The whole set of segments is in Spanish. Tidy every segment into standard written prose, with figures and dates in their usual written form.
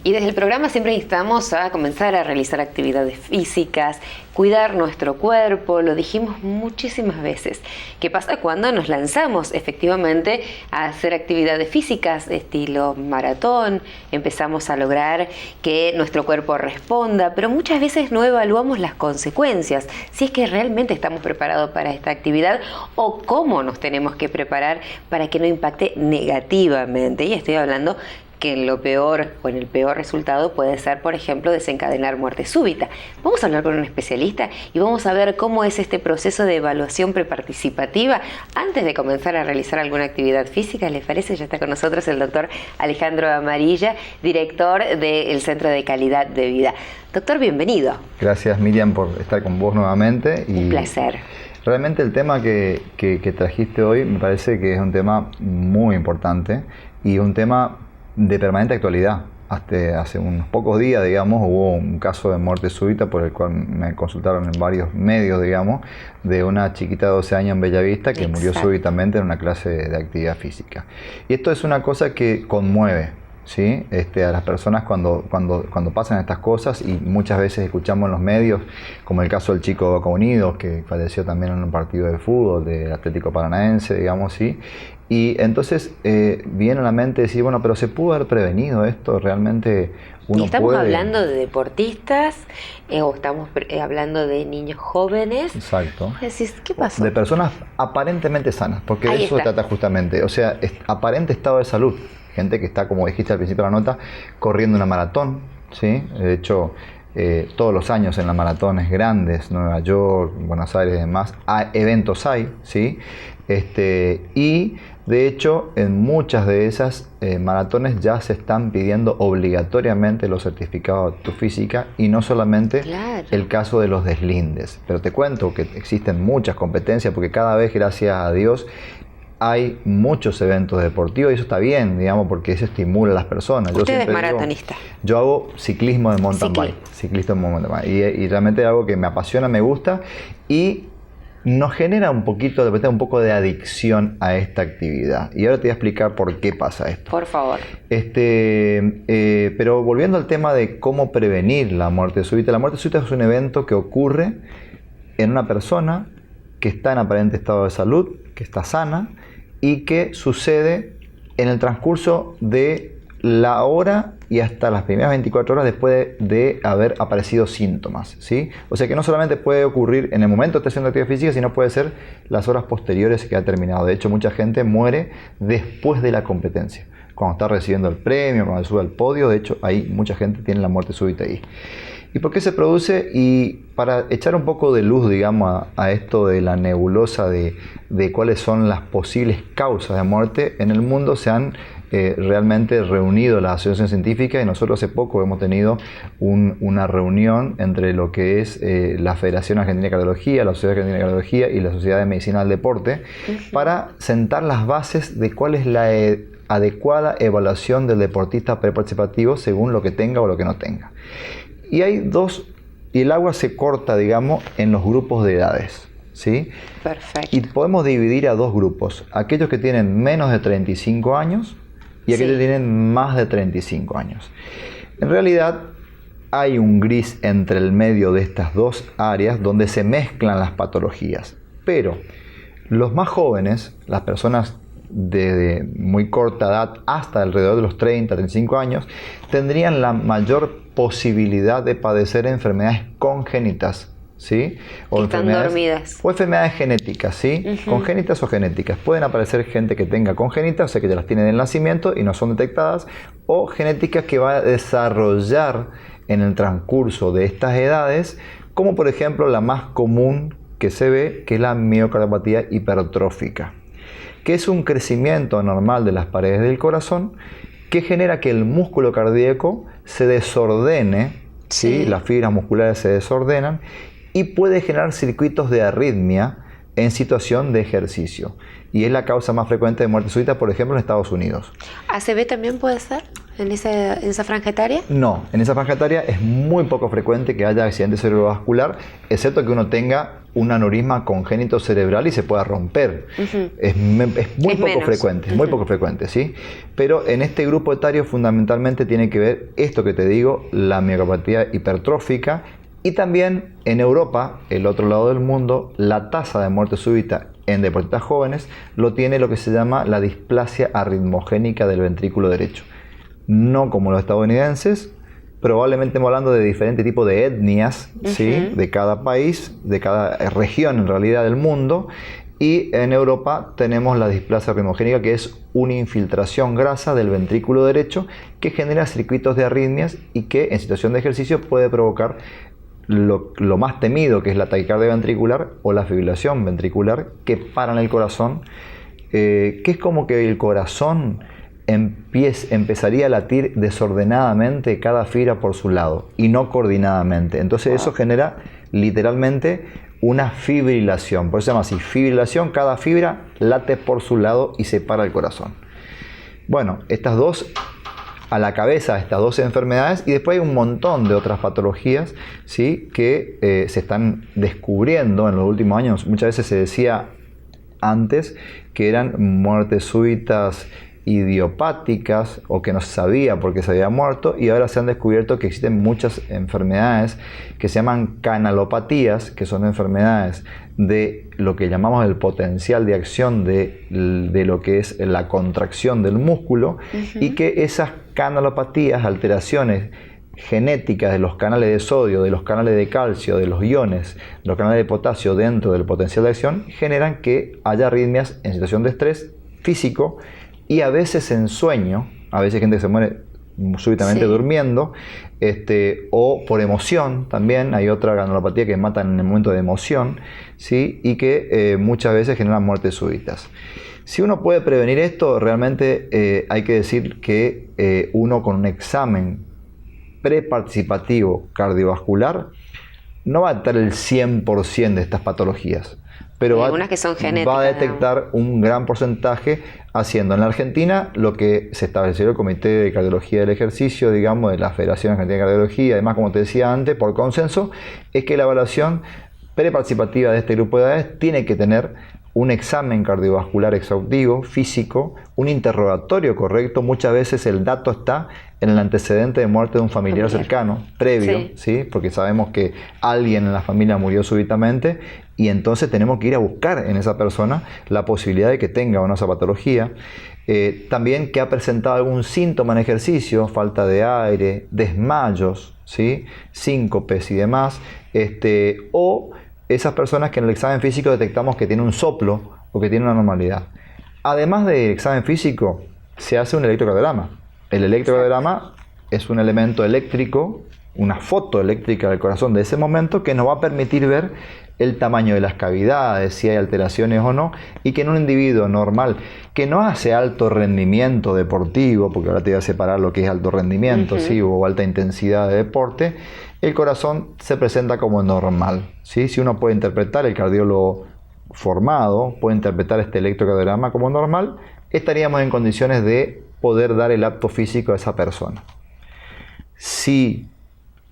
Y desde el programa siempre instamos a comenzar a realizar actividades físicas, cuidar nuestro cuerpo, lo dijimos muchísimas veces. ¿Qué pasa cuando nos lanzamos efectivamente a hacer actividades físicas de estilo maratón? Empezamos a lograr que nuestro cuerpo responda, pero muchas veces no evaluamos las consecuencias, si es que realmente estamos preparados para esta actividad o cómo nos tenemos que preparar para que no impacte negativamente. Y estoy hablando que en lo peor o en el peor resultado puede ser, por ejemplo, desencadenar muerte súbita. Vamos a hablar con un especialista y vamos a ver cómo es este proceso de evaluación preparticipativa antes de comenzar a realizar alguna actividad física. ¿Les parece? Ya está con nosotros el doctor Alejandro Amarilla, director del Centro de Calidad de Vida. Doctor, bienvenido. Gracias, Miriam, por estar con vos nuevamente. Un placer. Realmente el tema que trajiste hoy me parece que es un tema muy importante y un tema de permanente actualidad. Hasta hace unos pocos días, digamos, hubo un caso de muerte súbita por el cual me consultaron en varios medios, digamos, de una chiquita de 12 años en Bellavista que murió súbitamente en una clase de actividad física. Y esto es una cosa que conmueve, ¿sí? A las personas cuando pasan estas cosas, y muchas veces escuchamos en los medios, como el caso del chico de Boca Unidos, que falleció también en un partido de fútbol del Atlético Paranaense, digamos, ¿sí? Y entonces viene a la mente decir, bueno, pero ¿se pudo haber prevenido esto? ¿Realmente uno ¿Y estamos puede? hablando de deportistas o estamos hablando de niños jóvenes? Exacto. Decís, ¿qué pasó? De personas aparentemente sanas, porque de eso se trata justamente. O sea, aparente estado de salud. Gente que está, como dijiste al principio de la nota, corriendo una maratón, ¿sí? De hecho, todos los años en las maratones grandes, Nueva York, Buenos Aires y demás, eventos hay, ¿sí? Y de hecho, en muchas de esas maratones ya se están pidiendo obligatoriamente los certificados de aptitud física y no solamente el caso de los deslindes. Pero te cuento que existen muchas competencias porque cada vez, gracias a Dios, hay muchos eventos deportivos y eso está bien, digamos, porque eso estimula a las personas. Usted es maratonista. Yo hago ciclismo de mountain bike, y realmente es algo que me apasiona, me gusta y nos genera un poco de adicción a esta actividad. Y ahora te voy a explicar por qué pasa esto. Por favor. Pero volviendo al tema de cómo prevenir la muerte súbita. La muerte súbita es un evento que ocurre en una persona que está en aparente estado de salud, que está sana y que sucede en el transcurso de la hora y hasta las primeras 24 horas después de haber aparecido síntomas, ¿sí? O sea que no solamente puede ocurrir en el momento de estar haciendo actividad física, sino puede ser las horas posteriores que ha terminado. De hecho, mucha gente muere después de la competencia. Cuando está recibiendo el premio, cuando sube al podio, de hecho, ahí mucha gente tiene la muerte súbita ahí. ¿Y por qué se produce? Y para echar un poco de luz, digamos, a esto de la nebulosa de cuáles son las posibles causas de muerte, en el mundo se han realmente reunido las asociaciones científicas y nosotros hace poco hemos tenido una reunión entre lo que es la Federación Argentina de Cardiología, la Sociedad Argentina de Cardiología y la Sociedad de Medicina del Deporte para sentar las bases de cuál es la adecuada evaluación del deportista preparticipativo según lo que tenga o lo que no tenga. Y hay y el agua se corta, digamos, en los grupos de edades, ¿sí? Perfecto. Y podemos dividir a dos grupos, aquellos que tienen menos de 35 años y aquellos que tienen más de 35 años. En realidad, hay un gris entre el medio de estas dos áreas donde se mezclan las patologías. Pero los más jóvenes, las personas de muy corta edad hasta alrededor de los 30, 35 años, tendrían la mayor posibilidad de padecer enfermedades congénitas, ¿sí? O enfermedades genéticas, ¿sí? Congénitas o genéticas. Pueden aparecer gente que tenga congénitas, o sea que ya las tienen en el nacimiento y no son detectadas, o genéticas que va a desarrollar en el transcurso de estas edades, como por ejemplo la más común que se ve, que es la miocardiopatía hipertrófica, que es un crecimiento anormal de las paredes del corazón que genera que el músculo cardíaco se desordene, ¿sí? Las fibras musculares se desordenan y puede generar circuitos de arritmia en situación de ejercicio. Y es la causa más frecuente de muerte súbita, por ejemplo, en Estados Unidos. ¿ACV también puede ser? en esa franja etaria? No, en esa franja etaria es muy poco frecuente que haya accidente cerebrovascular, excepto que uno tenga un aneurisma congénito cerebral y se pueda romper. Es muy poco frecuente, muy poco frecuente, ¿sí? Pero en este grupo etario fundamentalmente tiene que ver esto que te digo, la miocardopatía hipertrófica, y también en Europa, el otro lado del mundo, la tasa de muerte súbita en deportistas jóvenes lo tiene lo que se llama la displasia arritmogénica del ventrículo derecho. No como los estadounidenses, probablemente estamos hablando de diferentes tipos de etnias, ¿sí? De cada país, de cada región en realidad del mundo. Y en Europa tenemos la displasia arritmogénica, que es una infiltración grasa del ventrículo derecho que genera circuitos de arritmias y que en situación de ejercicio puede provocar lo más temido, que es la taquicardia ventricular o la fibrilación ventricular, que paran el corazón, que es como que el corazón empezaría a latir desordenadamente cada fibra por su lado y no coordinadamente. Entonces eso genera literalmente una fibrilación. Por eso se llama así, fibrilación, cada fibra late por su lado y se para el corazón. Bueno, estas dos a la cabeza, estas dos enfermedades, y después hay un montón de otras patologías, ¿sí? Que se están descubriendo en los últimos años. Muchas veces se decía antes que eran muertes súbitas idiopáticas o que no se sabía por qué se había muerto, y ahora se han descubierto que existen muchas enfermedades que se llaman canalopatías, que son enfermedades de lo que llamamos el potencial de acción de lo que es la contracción del músculo, y que esas canalopatías, alteraciones genéticas de los canales de sodio, de los canales de calcio, de los iones, de los canales de potasio dentro del potencial de acción, generan que haya arritmias en situación de estrés físico y a veces en sueño. A veces gente que se muere súbitamente durmiendo, o por emoción también. Hay otra canalopatía que matan en el momento de emoción, ¿sí? Y que muchas veces generan muertes súbitas. Si uno puede prevenir esto, realmente hay que decir que uno con un examen preparticipativo cardiovascular no va a detectar el 100% de estas patologías, pero algunas que son genéticas, va a detectar un gran porcentaje haciendo en la Argentina lo que se estableció el Comité de Cardiología del Ejercicio, digamos, de la Federación Argentina de Cardiología. Además, como te decía antes, por consenso, es que la evaluación preparticipativa de este grupo de edades tiene que tener un examen cardiovascular exhaustivo, físico, un interrogatorio correcto. Muchas veces el dato está en el antecedente de muerte de un familiar cercano, previo, ¿sí? Porque sabemos que alguien en la familia murió súbitamente, y entonces tenemos que ir a buscar en esa persona la posibilidad de que tenga o no esa patología. También que ha presentado algún síntoma en ejercicio, falta de aire, desmayos, ¿sí? Síncopes y demás, o esas personas que en el examen físico detectamos que tiene un soplo o que tiene una anormalidad. Además del examen físico, se hace un electrocardiograma. El electrocardiograma es un elemento eléctrico, una foto eléctrica del corazón de ese momento, que nos va a permitir ver el tamaño de las cavidades, si hay alteraciones o no, y que en un individuo normal que no hace alto rendimiento deportivo, porque ahora te voy a separar lo que es alto rendimiento, ¿sí? O alta intensidad de deporte, el corazón se presenta como normal, ¿sí? Si uno puede interpretar, el cardiólogo formado puede interpretar este electrocardiograma como normal, estaríamos en condiciones de poder dar el apto físico a esa persona. Si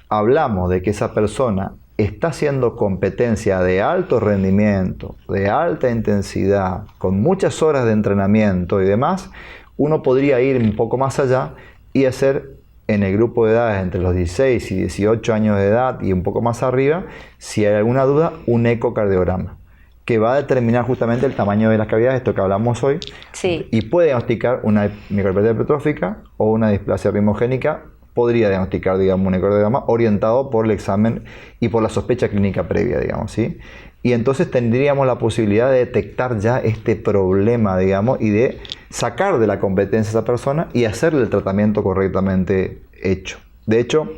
hablamos de que esa persona está haciendo competencia de alto rendimiento, de alta intensidad, con muchas horas de entrenamiento y demás, uno podría ir un poco más allá y hacer en el grupo de edades entre los 16 y 18 años de edad y un poco más arriba, si hay alguna duda, un ecocardiograma, que va a determinar justamente el tamaño de las cavidades, esto que hablamos hoy, y puede diagnosticar una miocardopatía hipertrófica o una displasia arritmogénica. Podría diagnosticar, digamos, un ecocardiograma orientado por el examen y por la sospecha clínica previa, digamos, ¿sí? Y entonces tendríamos la posibilidad de detectar ya este problema, digamos, y de sacar de la competencia a esa persona y hacerle el tratamiento correctamente hecho. De hecho,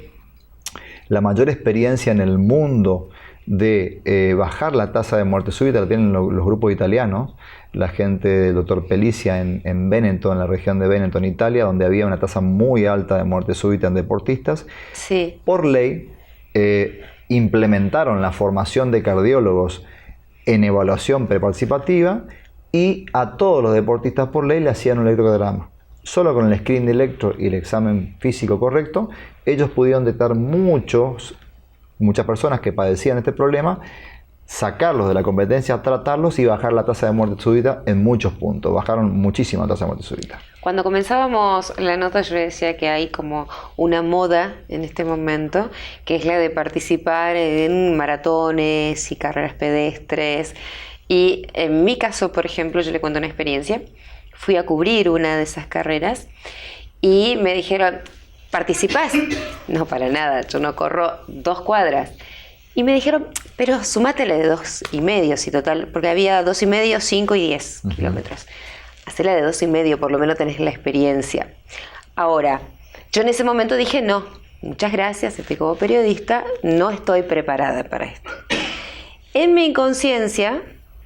la mayor experiencia en el mundo de bajar la tasa de muerte súbita la tienen los grupos italianos, la gente del doctor Pellicia en Veneto, en la región de Veneto, en Italia, donde había una tasa muy alta de muerte súbita en deportistas. Por ley, implementaron la formación de cardiólogos en evaluación preparticipativa, y a todos los deportistas por ley le hacían un electrocardiograma. solo con el screen de electro y el examen físico correcto, ellos pudieron detectar muchas personas que padecían este problema, sacarlos de la competencia, tratarlos y bajar la tasa de muerte súbita en muchos puntos. Bajaron muchísimo la tasa de muerte súbita. Cuando comenzábamos la nota yo decía que hay como una moda en este momento, que es la de participar en maratones y carreras pedestres. Y en mi caso, por ejemplo, yo le cuento una experiencia. Fui a cubrir una de esas carreras y me dijeron, ¿participás? No, para nada, yo no corro 2 cuadras. Y me dijeron, pero sumátele de 2,5, si total, porque había 2,5, 5 y 10 kilómetros. Hacela de 2,5, por lo menos tenés la experiencia. Ahora, yo en ese momento dije, no, muchas gracias, estoy como periodista, no estoy preparada para esto. En mi inconsciencia,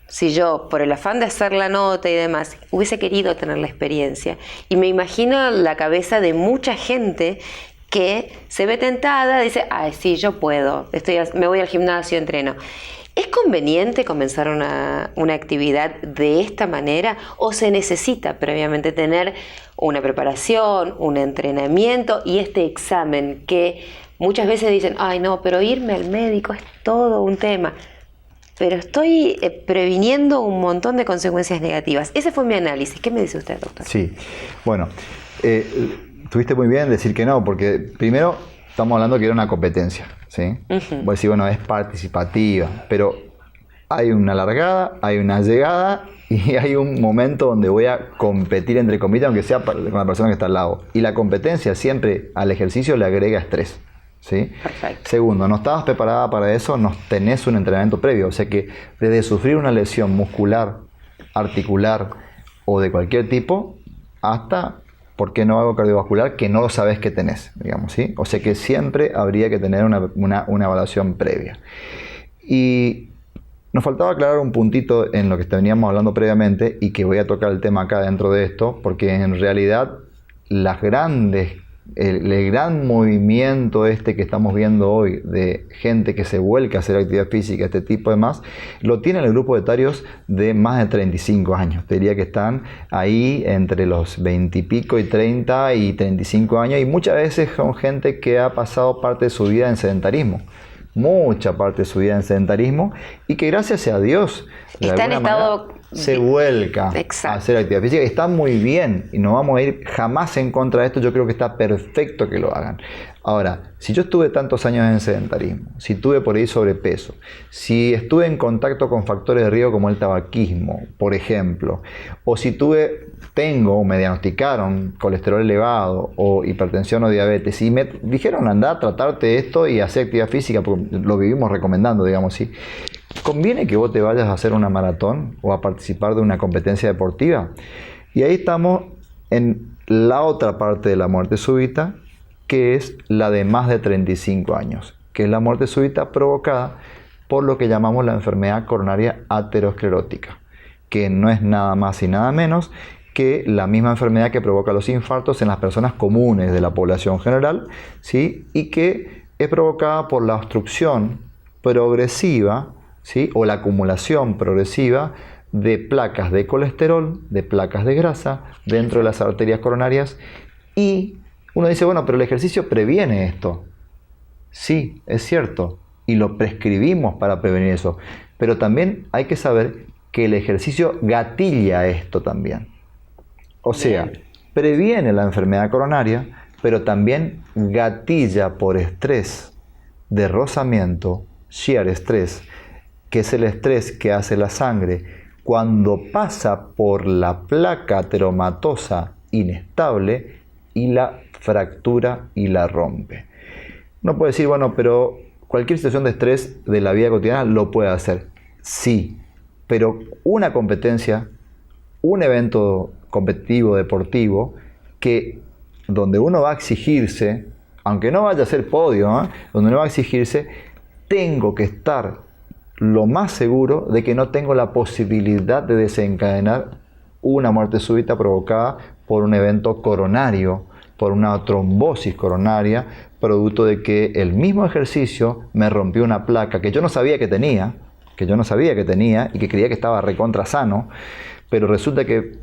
si yo, por el afán de hacer la nota y demás, hubiese querido tener la experiencia, y me imagino la cabeza de mucha gente que se ve tentada, dice, ay, sí, yo puedo, me voy al gimnasio, entreno. ¿Es conveniente comenzar una actividad de esta manera o se necesita previamente tener una preparación, un entrenamiento y este examen que muchas veces dicen, ay, no, pero irme al médico es todo un tema? Pero estoy previniendo un montón de consecuencias negativas. Ese fue mi análisis. ¿Qué me dice usted, doctor? Sí, bueno, tuviste muy bien decir que no, porque primero estamos hablando que era una competencia, ¿sí? Voy a decir, bueno, es participativa, pero hay una largada, hay una llegada y hay un momento donde voy a competir, entre comillas, aunque sea con la persona que está al lado. Y la competencia siempre al ejercicio le agrega estrés, ¿sí? Perfecto. Segundo, no estabas preparada para eso, no tenés un entrenamiento previo. O sea que desde sufrir una lesión muscular, articular o de cualquier tipo, hasta, ¿por qué no hago cardiovascular? Que no lo sabes que tenés, digamos, ¿sí? O sea que siempre habría que tener una evaluación previa. Y nos faltaba aclarar un puntito en lo que veníamos hablando previamente y que voy a tocar el tema acá dentro de esto, porque en realidad el gran movimiento que estamos viendo hoy de gente que se vuelca a hacer actividad física, este tipo de más, lo tiene el grupo de etarios de más de 35 años. Te diría que están ahí entre los 20 y pico y 30 y 35 años y muchas veces son gente que ha pasado parte de su vida en sedentarismo. Mucha parte de su vida en sedentarismo y que gracias a Dios de está alguna en estado manera se vuelca a hacer actividad física. Está muy bien y no vamos a ir jamás en contra de esto. Yo creo que está perfecto que lo hagan. Ahora, si yo estuve tantos años en sedentarismo, si tuve por ahí sobrepeso, si estuve en contacto con factores de riesgo como el tabaquismo, por ejemplo, o si tengo o me diagnosticaron colesterol elevado o hipertensión o diabetes y me dijeron anda, tratarte esto y hacer actividad física, porque lo vivimos recomendando, digamos, ¿sí? ¿Conviene que vos te vayas a hacer una maratón o a participar de una competencia deportiva? Y ahí estamos en la otra parte de la muerte súbita, que es la de más de 35 años, que es la muerte súbita provocada por lo que llamamos la enfermedad coronaria aterosclerótica, que no es nada más y nada menos que la misma enfermedad que provoca los infartos en las personas comunes de la población general, ¿sí? Y que es provocada por la obstrucción progresiva, ¿sí? O la acumulación progresiva de placas de colesterol, de placas de grasa dentro de las arterias coronarias. Y uno dice, bueno, pero el ejercicio previene esto. Sí, es cierto, y lo prescribimos para prevenir eso, pero también hay que saber que el ejercicio gatilla esto también. O sea, previene la enfermedad coronaria, pero también gatilla por estrés de rozamiento, shear stress, que es el estrés que hace la sangre cuando pasa por la placa ateromatosa inestable y la fractura y la rompe. Uno puede decir, bueno, pero cualquier situación de estrés de la vida cotidiana lo puede hacer. Sí, pero una competencia, un evento competitivo, deportivo, donde uno va a exigirse, aunque no vaya a ser podio, donde uno va a exigirse, tengo que estar lo más seguro de que no tengo la posibilidad de desencadenar una muerte súbita provocada por un evento coronario, por una trombosis coronaria, producto de que el mismo ejercicio me rompió una placa que yo no sabía que tenía y que creía que estaba recontra sano, pero resulta que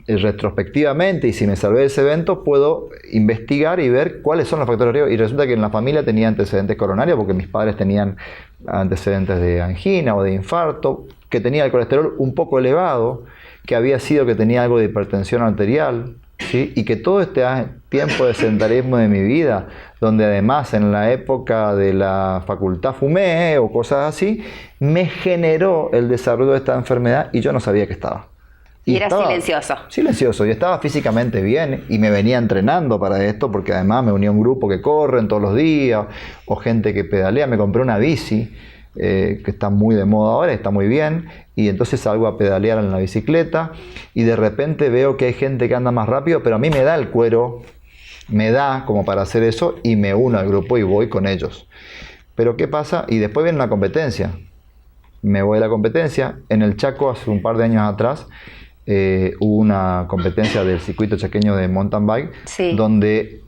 retrospectivamente, y si me salvé de ese evento, puedo investigar y ver cuáles son los factores de riesgo. Y resulta que en la familia tenía antecedentes coronarios, porque mis padres tenían antecedentes de angina o de infarto, que tenía el colesterol un poco elevado, que había sido que tenía algo de hipertensión arterial, ¿sí? Y que todo este tiempo de sedentarismo de mi vida, donde además en la época de la facultad fumé o cosas así, me generó el desarrollo de esta enfermedad y yo no sabía que estaba. Y era silencioso. Silencioso. Y estaba físicamente bien y me venía entrenando para esto, porque además me uní a un grupo que corren todos los días o gente que pedalea. Me compré una bici que está muy de moda ahora, está muy bien, y entonces salgo a pedalear en la bicicleta y de repente veo que hay gente que anda más rápido, pero a mí me da el cuero, me da como para hacer eso y me uno al grupo y voy con ellos. Pero ¿qué pasa? Y después viene una competencia. Me voy a la competencia. En el Chaco, hace un par de años atrás, hubo una competencia del circuito chaqueño de mountain bike, sí, donde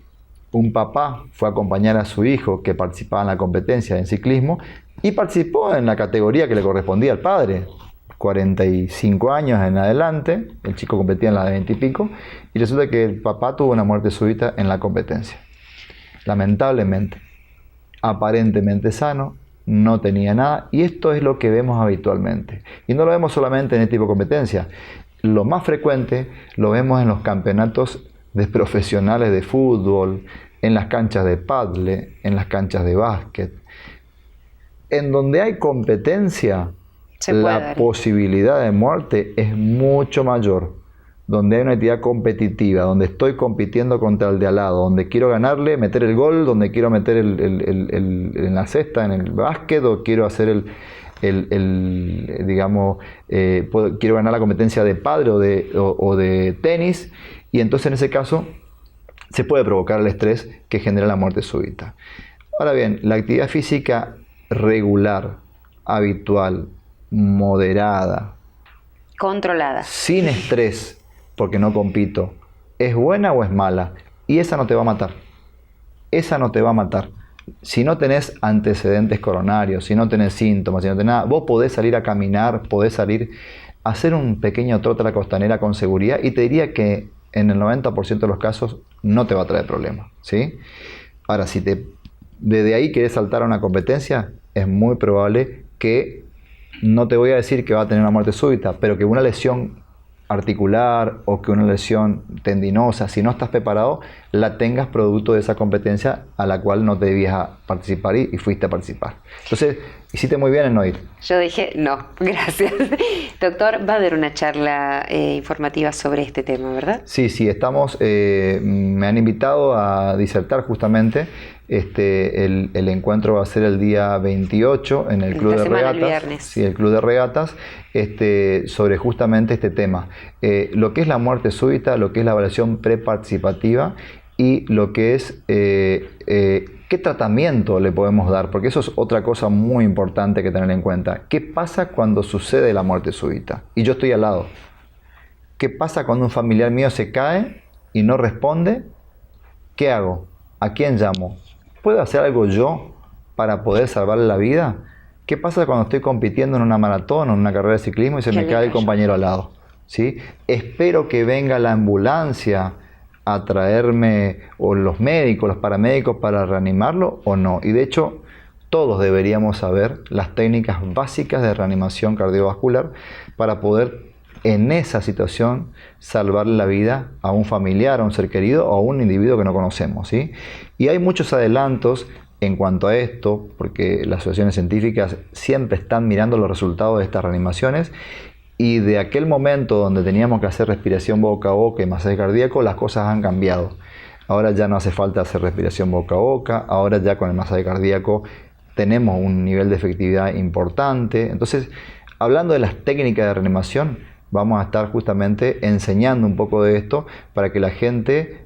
un papá fue a acompañar a su hijo que participaba en la competencia en ciclismo y participó en la categoría que le correspondía al padre, 45 años en adelante. El chico competía en la de 20 y pico, y resulta que el papá tuvo una muerte súbita en la competencia. Lamentablemente, aparentemente sano, no tenía nada, y esto es lo que vemos habitualmente. Y no lo vemos solamente en este tipo de competencia. Lo más frecuente lo vemos en los campeonatos de profesionales de fútbol, en las canchas de pádel, en las canchas de básquet. En donde hay competencia, la posibilidad de muerte es mucho mayor. Donde hay una actividad competitiva, donde estoy compitiendo contra el de al lado, donde quiero ganarle, meter el gol, donde quiero meter en la cesta, en el básquet, o quiero hacer quiero ganar la competencia de pádel o de tenis, y entonces en ese caso se puede provocar el estrés que genera la muerte súbita. Ahora bien, la actividad física regular, habitual, moderada, controlada, sin estrés, porque no compito, ¿es buena o es mala? Y esa no te va a matar. Esa no te va a matar. Si no tenés antecedentes coronarios, si no tenés síntomas, si no tenés nada, vos podés salir a caminar, podés salir a hacer un pequeño trote a la costanera con seguridad, y te diría que en el 90% de los casos no te va a traer problemas, ¿sí? Ahora, si desde ahí querés saltar a una competencia, es muy probable que, no te voy a decir que va a tener una muerte súbita, pero que una lesión articular o que una lesión tendinosa, si no estás preparado, la tengas producto de esa competencia a la cual no te debías participar y fuiste a participar. Entonces, hiciste muy bien en no ir. Yo dije, no, gracias. Doctor, va a haber una charla informativa sobre este tema, ¿verdad? Sí, estamos, me han invitado a disertar justamente. El encuentro va a ser el día 28 en el Club de Regatas. El viernes. Sí, el Club de Regatas, sobre justamente este tema. Lo que es la muerte súbita, lo que es la evaluación preparticipativa y lo que es qué tratamiento le podemos dar, porque eso es otra cosa muy importante que tener en cuenta. ¿Qué pasa cuando sucede la muerte súbita y yo estoy al lado? ¿Qué pasa cuando un familiar mío se cae y no responde? ¿Qué hago? ¿A quién llamo? ¿Puedo hacer algo yo para poder salvarle la vida? ¿Qué pasa cuando estoy compitiendo en una maratón o en una carrera de ciclismo y se me cae el compañero al lado? ¿Sí? ¿Espero que venga la ambulancia a traerme, o los médicos, los paramédicos, para reanimarlo o no? Y de hecho, todos deberíamos saber las técnicas básicas de reanimación cardiovascular para poder, en esa situación, salvarle la vida a un familiar, a un ser querido o a un individuo que no conocemos, ¿sí? Y hay muchos adelantos en cuanto a esto, porque las asociaciones científicas siempre están mirando los resultados de estas reanimaciones, y de aquel momento donde teníamos que hacer respiración boca a boca y masaje cardíaco, las cosas han cambiado. Ahora ya no hace falta hacer respiración boca a boca, ahora ya con el masaje cardíaco tenemos un nivel de efectividad importante. Entonces, hablando de las técnicas de reanimación, vamos a estar justamente enseñando un poco de esto para que la gente,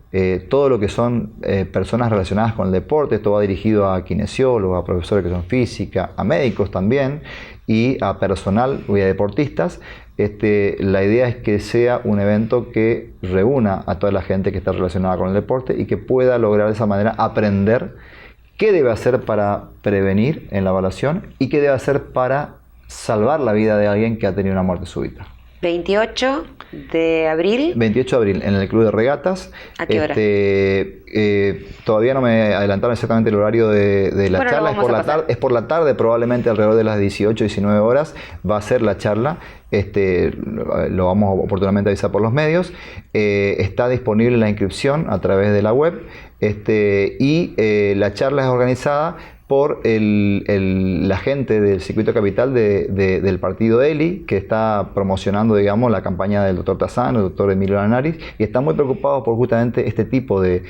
todo lo que son personas relacionadas con el deporte, esto va dirigido a kinesiólogos, a profesores de educación física, a médicos también, y a personal y a deportistas. La idea es que sea un evento que reúna a toda la gente que está relacionada con el deporte y que pueda lograr de esa manera aprender qué debe hacer para prevenir en la evaluación y qué debe hacer para salvar la vida de alguien que ha tenido una muerte súbita. 28 de abril. 28 de abril, en el Club de Regatas. ¿A qué hora? Todavía no me adelantaron exactamente el horario de la Bueno, charla. Es por la tarde, probablemente alrededor de las 18, 19 horas va a ser la charla. Lo vamos a oportunamente avisar por los medios. Está disponible la inscripción a través de la web. La charla es organizada por la gente del Circuito Capital del partido Eli, que está promocionando, digamos, la campaña del doctor Tazán, el doctor Emilio Lanaris, y están muy preocupados por justamente este tipo de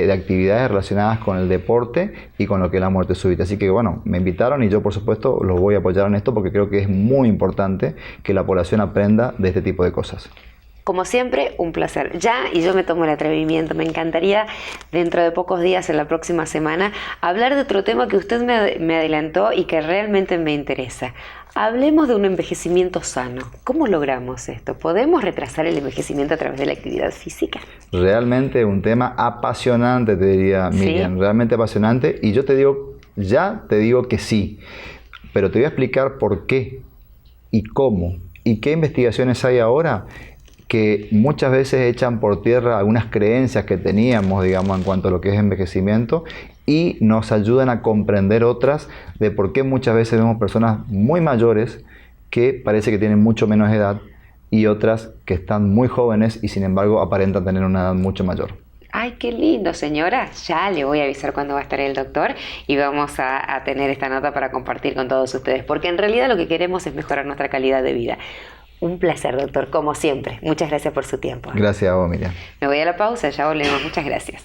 actividades relacionadas con el deporte y con lo que es la muerte súbita. Así que, bueno, me invitaron y yo, por supuesto, los voy a apoyar en esto porque creo que es muy importante que la población aprenda de este tipo de cosas. Como siempre, un placer. Y yo me tomo el atrevimiento. Me encantaría, dentro de pocos días, en la próxima semana, hablar de otro tema que usted me adelantó y que realmente me interesa. Hablemos de un envejecimiento sano. ¿Cómo logramos esto? ¿Podemos retrasar el envejecimiento a través de la actividad física? Realmente un tema apasionante, te diría, Miriam. ¿Sí? Realmente apasionante. Y yo te digo que sí. Pero te voy a explicar por qué y cómo y qué investigaciones hay ahora que muchas veces echan por tierra algunas creencias que teníamos, digamos, en cuanto a lo que es envejecimiento y nos ayudan a comprender otras de por qué muchas veces vemos personas muy mayores que parece que tienen mucho menos edad y otras que están muy jóvenes y sin embargo aparentan tener una edad mucho mayor. ¡Ay, qué lindo, señora! Ya le voy a avisar cuándo va a estar el doctor y vamos a tener esta nota para compartir con todos ustedes, porque en realidad lo que queremos es mejorar nuestra calidad de vida. Un placer, doctor, como siempre. Muchas gracias por su tiempo. Gracias a vos, Miriam. Me voy a la pausa, ya volvemos. Muchas gracias.